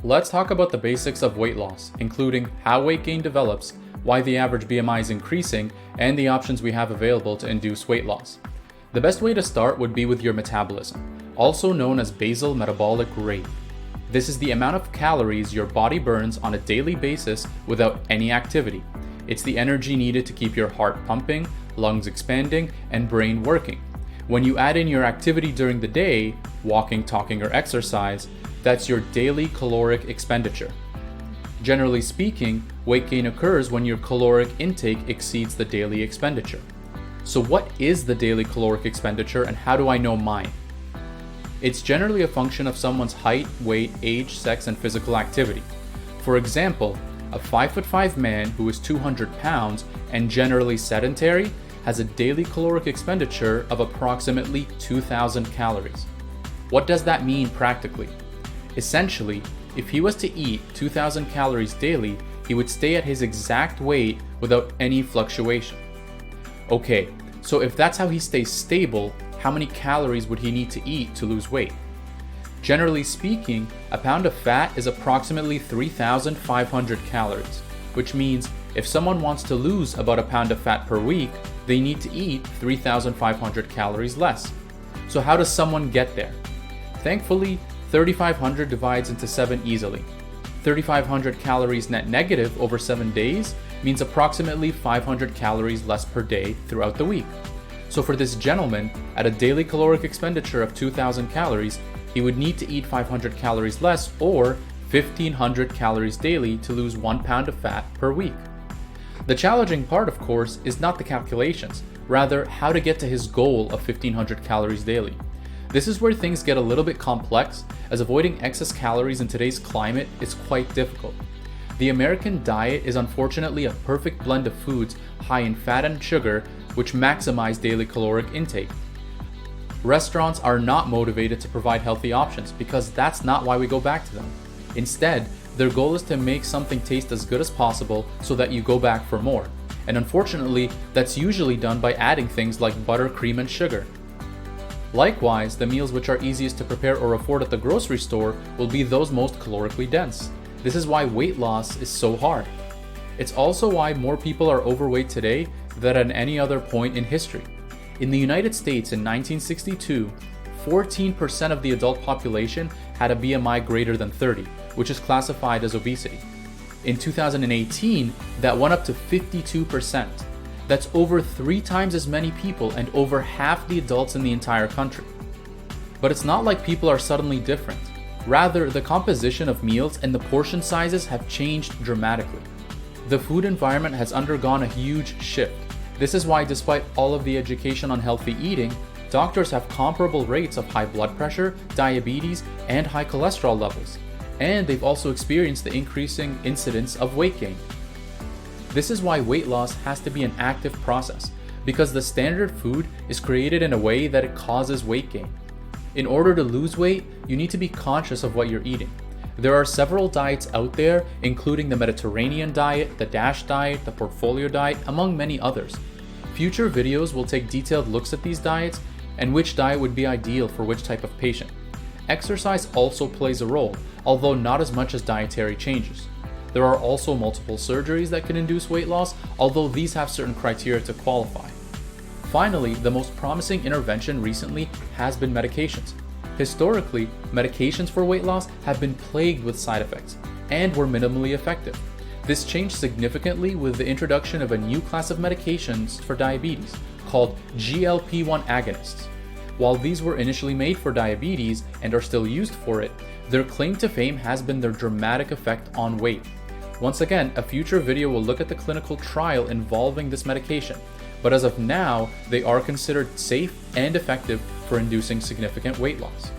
Let's talk about the basics of weight loss, including how weight gain develops, why the average BMI is increasing, and the options we have available to induce weight loss. The best way to start would be with your metabolism, also known as basal metabolic rate. This is the amount of calories your body burns on a daily basis without any activity. It's the energy needed to keep your heart pumping, lungs expanding, and brain working. When you add in your activity during the day, walking, talking, or exercise, that's your daily caloric expenditure. Generally speaking, weight gain occurs when your caloric intake exceeds the daily expenditure. So what is the daily caloric expenditure and how do I know mine? It's generally a function of someone's height, weight, age, sex, and physical activity. For example, a 5'5" man who is 200 pounds and generally sedentary has a daily caloric expenditure of approximately 2,000 calories. What does that mean practically? Essentially, if he was to eat 2,000 calories daily, he would stay at his exact weight without any fluctuation. Okay, so if that's how he stays stable, how many calories would he need to eat to lose weight? Generally speaking, a pound of fat is approximately 3,500 calories, which means if someone wants to lose about a pound of fat per week, they need to eat 3,500 calories less. So how does someone get there? Thankfully, 3,500 divides into 7 easily. 3,500 calories net negative over 7 days means approximately 500 calories less per day throughout the week. So for this gentleman, at a daily caloric expenditure of 2,000 calories, he would need to eat 500 calories less or 1,500 calories daily to lose 1 pound of fat per week. The challenging part, of course, is not the calculations, rather how to get to his goal of 1,500 calories daily. This is where things get a little bit complex, as avoiding excess calories in today's climate is quite difficult. The American diet is unfortunately a perfect blend of foods high in fat and sugar, which maximize daily caloric intake. Restaurants are not motivated to provide healthy options because that's not why we go back to them. Instead, their goal is to make something taste as good as possible so that you go back for more. And unfortunately, that's usually done by adding things like butter, cream, and sugar. Likewise, the meals which are easiest to prepare or afford at the grocery store will be those most calorically dense. This is why weight loss is so hard. It's also why more people are overweight today than at any other point in history. In the United States in 1962, 14% of the adult population had a BMI greater than 30, which is classified as obesity. In 2018, that went up to 52%. That's over 3 times as many people and over half the adults in the entire country. But it's not like people are suddenly different. Rather, the composition of meals and the portion sizes have changed dramatically. The food environment has undergone a huge shift. This is why, despite all of the education on healthy eating, doctors have comparable rates of high blood pressure, diabetes, and high cholesterol levels. And they've also experienced the increasing incidence of weight gain. This is why weight loss has to be an active process, because the standard food is created in a way that it causes weight gain. In order to lose weight, you need to be conscious of what you're eating. There are several diets out there, including the Mediterranean diet, the DASH diet, the Portfolio diet, among many others. Future videos will take detailed looks at these diets and which diet would be ideal for which type of patient. Exercise also plays a role, although not as much as dietary changes. There are also multiple surgeries that can induce weight loss, although these have certain criteria to qualify. Finally, the most promising intervention recently has been medications. Historically, medications for weight loss have been plagued with side effects and were minimally effective. This changed significantly with the introduction of a new class of medications for diabetes called GLP-1 agonists. While these were initially made for diabetes and are still used for it, their claim to fame has been their dramatic effect on weight. Once again, a future video will look at the clinical trial involving this medication, but as of now, they are considered safe and effective for inducing significant weight loss.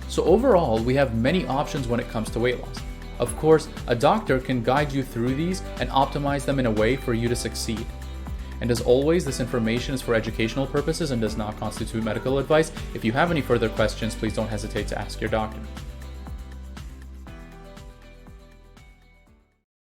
So overall, we have many options when it comes to weight loss. Of course, a doctor can guide you through these and optimize them in a way for you to succeed. And as always, this information is for educational purposes and does not constitute medical advice. If you have any further questions, please don't hesitate to ask your doctor.